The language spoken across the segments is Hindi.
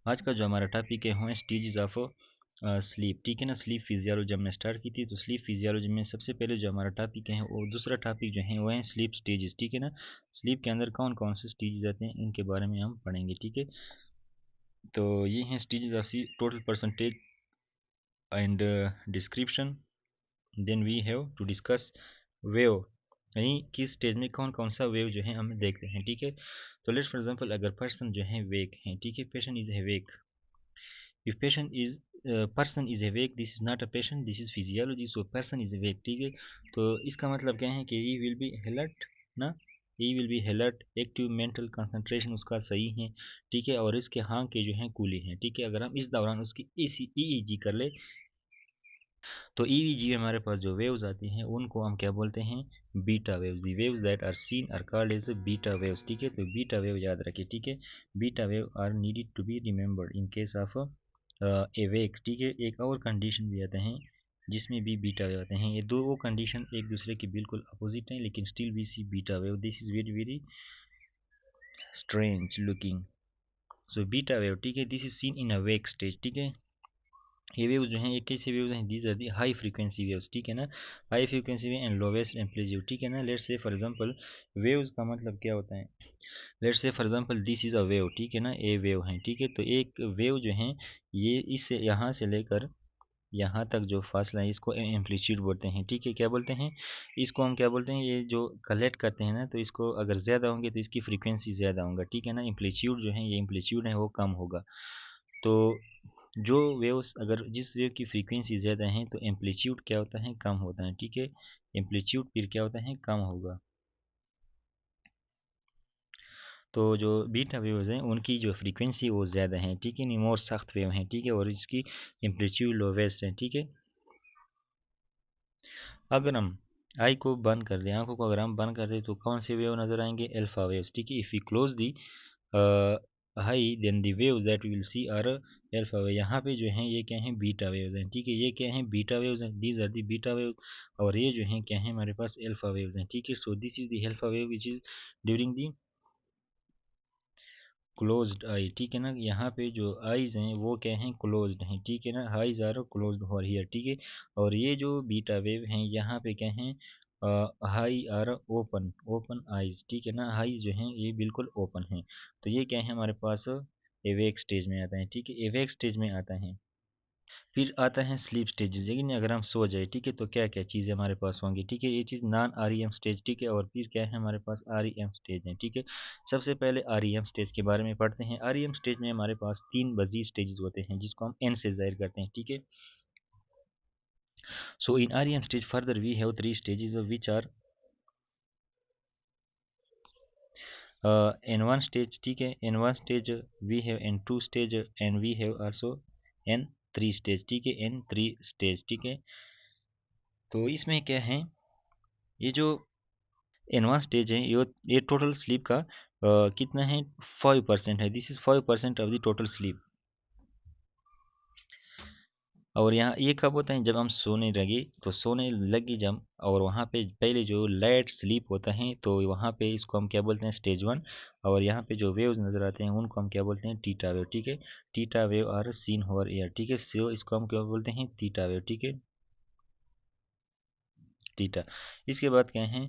आज का जो हमारा टॉपिक है वो है स्टेजेस ऑफ स्लीप। ठीक है ना, स्लीप फिजियोलॉजी हमने स्टार्ट की थी। तो स्लीप फिजियोलॉजी में सबसे पहले जो हमारा टॉपिक है वो दूसरा टॉपिक जो है वो है स्लीप स्टेजेस। ठीक है ना, स्लीप के अंदर कौन कौन से स्टेजेस आते हैं इनके बारे में हम पढ़ेंगे। ठीक है, तो ये हैं stages of C total percentage and description. Then we have to discuss wave, यानी किस स्टेज में कौन कौन सा वेव जो है हम देखते हैं। ठीक है, तो लेट्स फॉर एग्जांपल अगर पर्सन जो है वेक है, ठीक है, पेशेंट इज है वेक। if patient is person is awake, this is not a patient, this is physiology, so person is awake। ठीक है, तो इसका मतलब क्या है कि he will be alert ना, he will be alert, active, mental concentration उसका सही है। ठीक है, और इसके हाँ के जो है कूली हैं। ठीक है, अगर हम इस दौरान उसकी ईईजी कर ले तो ईईजी में हमारे पास जो वेव्स आती हैं उनको हम क्या बोलते हैं, beta waves. The waves that are seen are called as beta waves. ठीक है, तो बीटा वेव याद रखिए। ठीक है, beta wave are needed to be remembered in case of awakes. ठीक है, एक और कंडीशन भी आते हैं जिसमें भी बीटा वेव आते हैं। ये दो वो कंडीशन एक दूसरे के बिल्कुल अपोजिट हैं, लेकिन still we see beta wave. This is very very strange looking. So beta wave, ठीक है, this is seen in a wake stage. ठीक है, ये वेव्स जो हैं ये कैसे वेव्स हैं, these are the high frequency waves. ठीक है ना, high frequency wave and lowest amplitude. ठीक है ना, let's say for example waves का मतलब क्या होता है, let's say for example this is a wave. ठीक है ना, ए वेव है। ठीक है, तो एक वेव जो है ये इस यहाँ से लेकर यहाँ तक जो फासला है इसको एम्पलीट्यूड बोलते हैं। ठीक है, क्या बोलते हैं इसको, हम क्या बोलते हैं, ये जो कलेक्ट करते हैं ना, तो इसको अगर ज़्यादा होंगे तो इसकी फ्रीक्वेंसी ज़्यादा होगा। ठीक है ना, एम्पलीट्यूड जो है ये एम्पलीट्यूड है वो कम होगा। तो जो वेव्स अगर जिस वेव की फ्रीक्वेंसी ज़्यादा है तो एम्पलीट्यूड क्या होता है, कम होता है। ठीक है, एम्पलीट्यूड फिर क्या होता है, कम होगा। तो जो बीटा वेव्स हैं उनकी जो फ्रीक्वेंसी वो ज़्यादा है। ठीक है, नहीं मोर सख्त वेव हैं। ठीक है, और इसकी एम्पलीट्यूड लोवेस्ट है। ठीक है, अगर हम आई को बंद कर दें, आंखों को अगर हम बंद कर दें तो कौन से वेव नज़र आएंगे, अल्फा वेव्स। ठीक है, if you close the eyes then the waves that will see are alpha wave. यहाँ पे जो हैं ये क्या हैं, बीटा वेव्स हैं। ठीक है, ये क्या हैं, बीटा वेव्स हैं, these are the beta wave. और ये जो हैं क्या हैं, हमारे पास अल्फा वेव्स हैं। ठीक है, so this is the alpha wave which is during the closed eye. ठीक है ना, यहाँ पे जो आईज हैं वो क्या हैं, क्लोज्ड हैं। ठीक है ना, eyes are closed over here. ठीक है, और ये जो बीटा वेव हैं यहाँ पे क्या हैं, eyes are open, open eyes. ठीक है ना, आईज जो हैं ये बिल्कुल ओपन हैं। तो ये क्या है हमारे पास, एवेक स्टेज में आता है। ठीक है, एवेक स्टेज में आता है। फिर आता है स्लीप स्टेजेस, लेकिन अगर हम सो जाए, ठीक है, तो क्या क्या चीज़ें हमारे पास होंगी। ठीक है, ये चीज़ नॉन आरईएम स्टेज। ठीक है, और फिर क्या है हमारे पास, आरईएम स्टेज है। ठीक है, सबसे पहले आरईएम स्टेज के बारे में पढ़ते हैं। आरईएम स्टेज में हमारे पास तीन मजीद स्टेजेस होते हैं जिसको हम एन से जाहिर करते हैं। ठीक है, so in REM stage further we have three stages which are N one stage. ठीक है, N one stage, we have N two stage and we have also N three stage. ठीक है, एन थ्री स्टेज। ठीक है, तो इसमें क्या है, ये जो एडवांस स्टेज है ये टोटल स्लीप का कितना है, 5% है। This is 5% of the total sleep. और यहाँ ये कब होता है, जब हम सोने लगे, तो सोने लगी जब, और वहाँ पे पहले जो लाइट स्लीप होता है तो वहाँ पे इसको हम क्या बोलते हैं, स्टेज वन। और यहाँ पे जो वेव्स नज़र आते हैं उनको हम क्या बोलते हैं, टीटा वेव। ठीक है, theta wave are seen over here. ठीक है, सो इसको हम क्या बोलते हैं, थीटा वेव। ठीक है, थीटा। इसके बाद क्या है,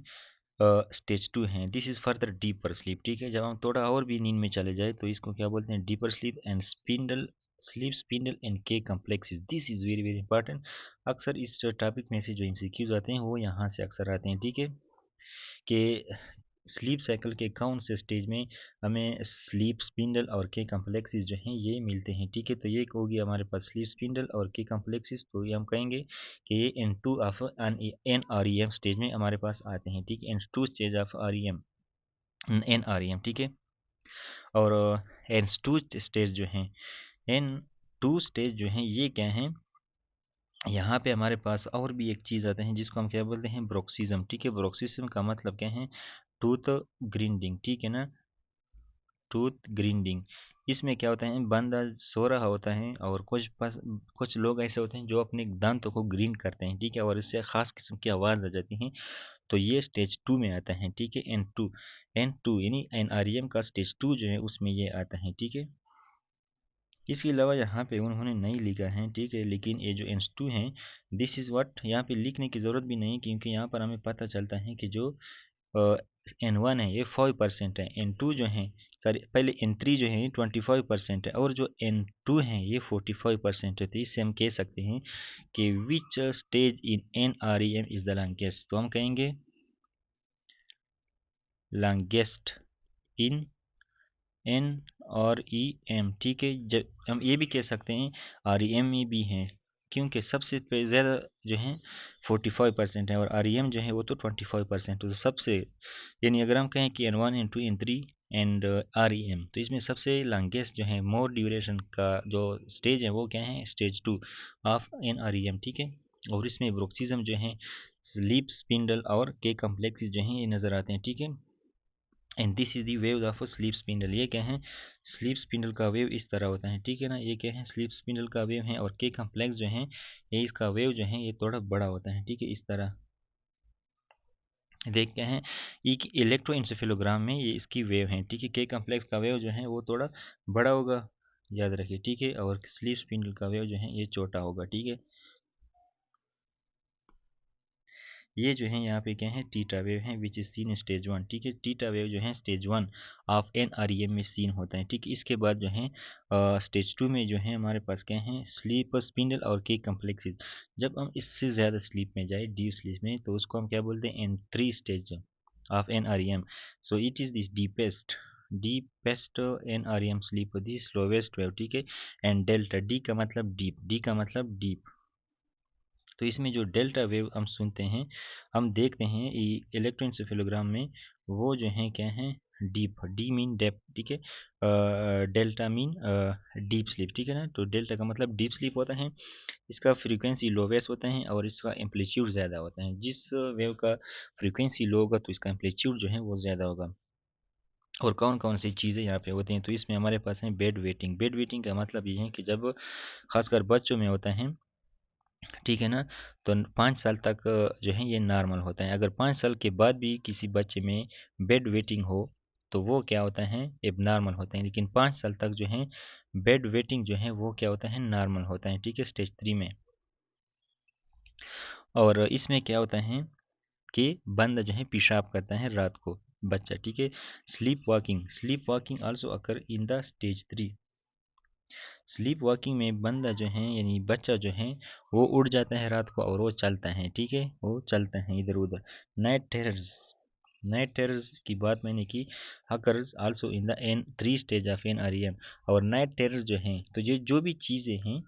स्टेज टू है, this is further deeper sleep. ठीक है, जब हम थोड़ा और भी नींद में चले जाए तो इसको क्या बोलते हैं, deeper sleep and spindle sleep, spindle and K complexes. This is very very important. अक्सर इस टॉपिक में से जो एमसीक्यूज आते हैं वो यहाँ से अक्सर आते हैं। ठीक है, कि स्लीप साइकिल के कौन से स्टेज में हमें स्लीप स्पिंडल और के कम्प्लेक्सिस जो हैं ये मिलते हैं। ठीक है, तो ये होगी हमारे पास स्लीप स्पिंडल और के कम्प्लेक्सिस। तो ये हम कहेंगे कि ये N two of N R E M stage में हमारे पास आते हैं। ठीक है, N two stage of R E M, N R E M. ठीक है, और एन टू स्टेज जो हैं, एन टू स्टेज जो हैं ये क्या हैं, यहाँ पे हमारे पास और भी एक चीज़ आते हैं जिसको हम क्या बोलते हैं, ब्रोक्सिज्म। ठीक है, ब्रोक्सिज्म का मतलब क्या है, टूथ ग्रिंडिंग। ठीक है ना, टूथ ग्रिंडिंग। इसमें क्या होता है, बंदा सो रहा होता है और कुछ लोग ऐसे होते हैं जो अपने दांतों को ग्रीन करते हैं। ठीक है, और इससे खास किस्म की आवाज़ आ जाती है। तो ये स्टेज टू में आता है। ठीक है, एन टू यानी एन आर ई एम का स्टेज टू जो है उसमें ये आता है। ठीक है, इसके अलावा यहाँ पे उन्होंने नहीं लिखा है, ठीक है, लेकिन ये जो N2 है, दिस इज़ व्हाट, यहाँ पे लिखने की ज़रूरत भी नहीं, क्योंकि यहाँ पर हमें पता चलता है कि जो N1 है ये 5% है, N2 जो है, सॉरी पहले N3 जो है 25% है, और जो N2 है ये 45% है। तो इससे हम कह सकते हैं कि which stage in NREM is the longest. तो हम कहेंगे लॉन्गेस्ट इन NREM, ठीक है। जब हम ये भी कह सकते हैं REM में भी हैं, क्योंकि सबसे ज़्यादा जो है 45% है, और REM जो है वो तो 25%। तो सबसे, यानी अगर हम कहें कि N1 N2 N3 and REM, तो इसमें सबसे लॉन्गेस्ट जो है मोर ड्यूरेशन का जो स्टेज है वो क्या है, स्टेज 2 ऑफ NREM, ठीक है। और इसमें ब्रोक्सिज्म जो है, स्लीप स्पिंडल और के कम्प्लेक्स जो हैं ये नज़र आते हैं, ठीक है। And this is the wave of sleep spindle. ये क्या है, स्लीप स्पिंडल का वेव इस तरह होता है, ठीक है ना। ये क्या है, स्लीप स्पिंडल का वेव है, और के कम्प्लेक्स जो है ये इसका वेव जो है ये थोड़ा बड़ा होता है, ठीक है, इस तरह देखते हैं। एक इलेक्ट्रोइंसेफेलोग्राम में ये इसकी वेव है, ठीक है। के कम्प्लेक्स का वेव जो है वो थोड़ा बड़ा होगा, याद रखिए, ठीक है, और स्लीप स्पिंडल का वेव जो है ये छोटा होगा, ठीक है। ये जो है यहाँ पे क्या है, टीटा वेव है विच इज सीन स्टेज 1, ठीक है। टीटा वेव जो है स्टेज 1 ऑफ NREM में सीन होता है, ठीक है। इसके बाद जो है स्टेज 2 में जो है हमारे पास क्या है, स्लीप स्पिंडल और के कम्प्लेक्सेस। जब हम इससे ज़्यादा स्लीप में जाए, डीप स्लीप में, तो उसको हम क्या बोलते हैं, N3 stage of NREM। So it is this deepest NREM sleep, this slowest wave, ठीक है। एंड डेल्टा, डी का मतलब डीप, डी का मतलब डीप। तो इसमें जो डेल्टा वेव हम सुनते हैं, हम देखते हैं इलेक्ट्रोएन्सेफेलोग्राम में, वो जो है क्या है, डीप, डी मीन डेप, ठीक है, डेल्टा मीन डीप स्लीप, ठीक है ना। तो डेल्टा का मतलब डीप स्लीप होता है, इसका फ्रीक्वेंसी लोवेस्ट होता है, और इसका एम्पलीट्यूड ज़्यादा होता है। जिस वेव का फ्रीक्वेंसी लो होगा तो इसका एम्पलीट्यूड जो है वो ज़्यादा होगा। और कौन कौन सी चीज़ें यहाँ पे होती हैं, तो इसमें हमारे पास है बेड वेटिंग। बेड वेटिंग का मतलब ये है कि जब खासकर बच्चों में होता है, ठीक है ना, तो 5 साल तक जो है ये नॉर्मल होता है। अगर 5 साल के बाद भी किसी बच्चे में बेड वेटिंग हो तो वो क्या होता है, एब नॉर्मल होता है। लेकिन 5 साल तक जो है बेड वेटिंग जो है वो क्या होता है, नॉर्मल होता है, ठीक है, स्टेज 3 में। और इसमें क्या होता है कि बंदा जो है पेशाब करता है रात को, बच्चा, ठीक है। Sleep walking also occur in the stage 3। Sleep walking में बंदा जो है, यानी बच्चा जो है, वो उड़ जाता है रात को और वो चलता है, ठीक है, वो चलता है इधर उधर। नाइट टेरर्स की बात मैंने की, occurs also in the N3 stage of NREM। और नाइट टेरर्स जो हैं, तो ये जो भी चीज़ें हैं,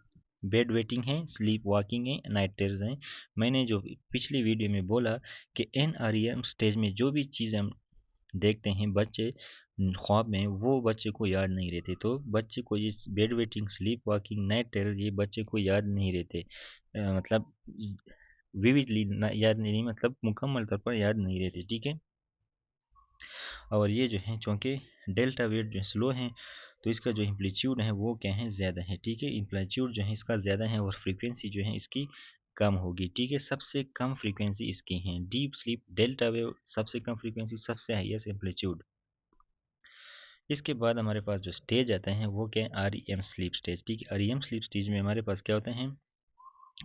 बेड वेटिंग है, स्लीप वॉकिंग है, नाइट टेरर्स हैं, मैंने जो पिछली वीडियो में बोला कि NREM स्टेज में जो भी चीज़ हम देखते हैं बच्चे ख्वाब में, वो बच्चे को याद नहीं रहते। तो बच्चे को ये bed wetting, sleep walking, night terror, ये बच्चे को याद नहीं रहते, मतलब विविडली याद नहीं, मतलब मुकम्मल तौर पर याद नहीं रहते, ठीक है। और ये जो है चूँकि डेल्टा वेव जो स्लो है, तो इसका जो एम्पलीट्यूड है वो क्या है, ज़्यादा है, ठीक है। एम्पलीट्यूड जो है इसका ज़्यादा है, और फ्रीक्वेंसी जो है इसकी कम होगी, ठीक है। सबसे कम फ्रीक्वेंसी इसकी है डीप स्लीप, डेल्टा वेव सबसे कम फ्रीक्वेंसी, सबसे हाईएस्ट एम्पलीट्यूड। इसके बाद हमारे पास जो स्टेज आता है वो क्या है, REM स्लीप स्टेज, ठीक है। REM स्लीप स्टेज में हमारे पास क्या होते हैं,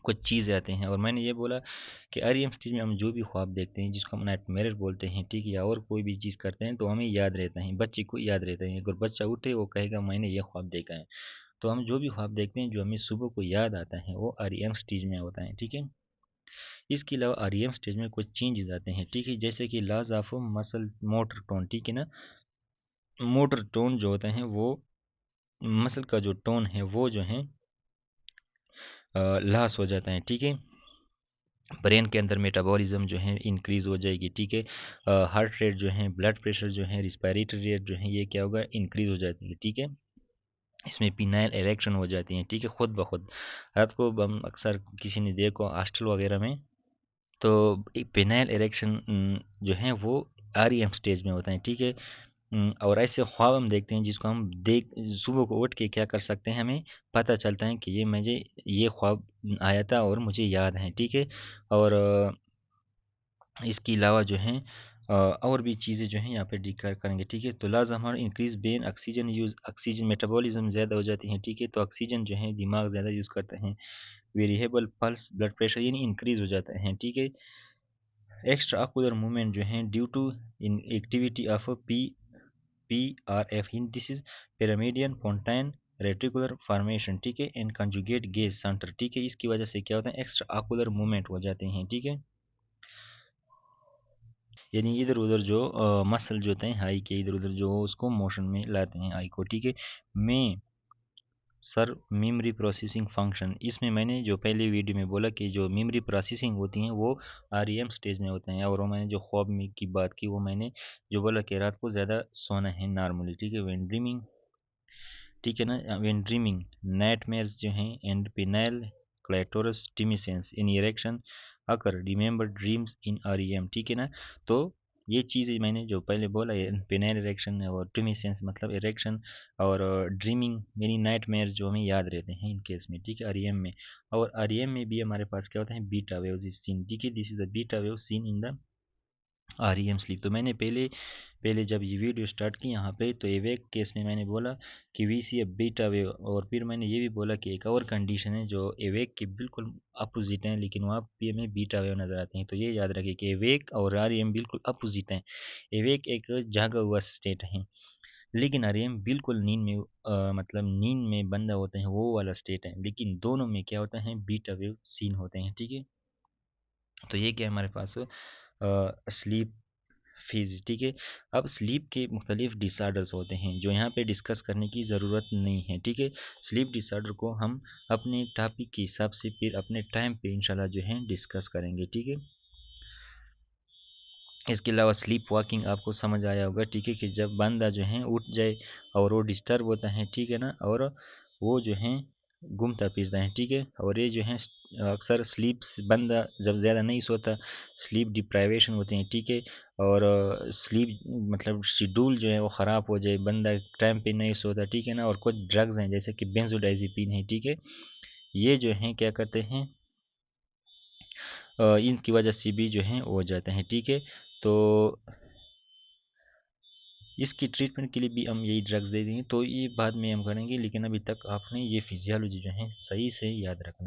कुछ चीज़ें आते हैं। और मैंने ये बोला कि REM स्टेज में हम जो भी ख्वाब देखते हैं, जिसको हम नाइटमेयर बोलते हैं, ठीक है, या और कोई भी चीज़ करते हैं, तो हमें याद रहता है, बच्चे को याद रहता है। अगर बच्चा उठे वो कहेगा मैंने ये ख्वाब देखा है। तो हम जो भी ख्वाब देखते हैं, जो हमें सुबह को याद आता है, वो REM स्टेज में होता है, ठीक है। इसके अलावा REM स्टेज में कुछ चेंजेस आते हैं, ठीक है, जैसे कि loss of muscle motor tone, ठीक है ना। मोटर टोन जो होता है वो, मसल का जो टोन है वो जो है लॉस हो जाता है, ठीक है। ब्रेन के अंदर मेटाबॉलिज्म जो है इंक्रीज़ हो जाएगी, ठीक है। हार्ट रेट जो है, ब्लड प्रेशर जो है, रिस्पायरेटरी रेट जो है, ये क्या होगा, इंक्रीज़ हो जाती है, ठीक है। इसमें पिनाइल इरेक्शन हो जाती है, ठीक है, खुद ब खुद। रात को हम अक्सर किसी ने देखो हॉस्टल वगैरह में, तो पिनाइल इरेक्शन जो है वो REM स्टेज में होता है, ठीक है। और ऐसे ख्वाब हम देखते हैं जिसको हम देख, सुबह को उठ के क्या कर सकते हैं, हमें पता चलता है कि ये मुझे ये ख्वाब आया था और मुझे याद है, ठीक है। और इसके अलावा जो है और भी चीज़ें जो हैं यहाँ पे डिक्लेयर करेंगे, ठीक है। तो लाज हमारा increase brain oxygen use, oxygen metabolism ज़्यादा हो जाती है, ठीक है। तो ऑक्सीजन जो है दिमाग ज़्यादा यूज़ करते हैं। वेरिएबल पल्स ब्लड प्रेशर यानी इंक्रीज हो जाता है, ठीक है। एक्स्ट्रा आकुलर मूवमेंट जो है due to in activity of PRF in this is paramedian pontine reticular formation, ठीक है, एंड कंजुगेट गेज सेंटर, ठीक है। इसकी वजह से क्या होता है, एक्स्ट्रा आकुलर मूवमेंट हो जाते हैं, ठीक है। यानी इधर उधर जो मसल जो होते हैं आई के, इधर उधर जो उसको मोशन में लाते हैं आई को, ठीक है। मैं सर मेमोरी प्रोसेसिंग फंक्शन, इसमें मैंने जो पहले वीडियो में बोला कि जो मेमोरी प्रोसेसिंग होती हैं वो REM स्टेज में होते हैं। और वो मैंने जो ख्वाब में की बात की, वो मैंने जो बोला कि रात को ज़्यादा सोना है नॉर्मली, ठीक है, व्हेन ड्रीमिंग, ठीक है ना, व्हेन ड्रीमिंग नाइटमेयर्स जो हैं and penile clitoris tumescence in erection occur remember dreams in REM, ठीक है ना। तो ये चीज़ें मैंने जो पहले बोला है, पिनाइल इरेक्शन और टिमिसेंस मतलब इरेक्शन, और ड्रीमिंग यानी नाइटमेयर्स जो हमें याद रहते हैं इन केस में, ठीक है, REM में। और REM में भी हमारे पास क्या होता है, बीटा वेव्स इज सीन, ठीक है, this is the beta wave seen in the REM sleep. तो मैंने पहले पहले जब ये वीडियो स्टार्ट की यहाँ पे, तो एवेक केस में मैंने बोला कि we see a beta wave, और फिर मैंने ये भी बोला कि एक और कंडीशन है जो एवेक के बिल्कुल अपोजिट है, लेकिन वहाँ पे हमें बीटा वेव नज़र आते हैं। तो ये याद रखिए कि एवेक और REM बिल्कुल अपोजिट हैं। एवेक एक जागा हुआ स्टेट है, लेकिन REM बिल्कुल नींद में मतलब नींद में बंदा होते हैं वो वाला स्टेट है, लेकिन दोनों में क्या होता है, बीटा वेव सीन होते हैं, ठीक है। तो ये क्या है हमारे पास स्लीप फेज, ठीक है। अब स्लीप के मुख्तलिफ डिसऑर्डर्स होते हैं जो यहाँ पे डिस्कस करने की ज़रूरत नहीं है, ठीक है। स्लीप डिसऑर्डर को हम अपने टॉपिक के हिसाब से फिर अपने टाइम पे इंशाल्लाह जो है डिस्कस करेंगे, ठीक है। इसके अलावा स्लीप वॉकिंग आपको समझ आया होगा, ठीक है, कि जब बंदा जो है उठ जाए और वो डिस्टर्ब होता है, ठीक है ना, और वो जो है घूमता फिरता है, ठीक है। और ये जो है अक्सर स्लीप बंदा जब ज़्यादा नहीं सोता, स्लीप डिप्राइवेशन होते हैं, ठीक है। और स्लीप मतलब शेड्यूल जो है वो ख़राब हो जाए, बंदा टाइम पे नहीं सोता, ठीक है ना। और कुछ ड्रग्स हैं जैसे कि बेंजोडाइजिपिन है, ठीक है, ये जो हैं क्या करते हैं, इनकी वजह से भी जो है हो जाते हैं, ठीक है। तो इसकी ट्रीटमेंट के लिए भी हम यही ड्रग्स दे देंगे, तो ये बाद में हम करेंगे, लेकिन अभी तक आपने ये फिजियोलॉजी जो है सही से याद रखना है।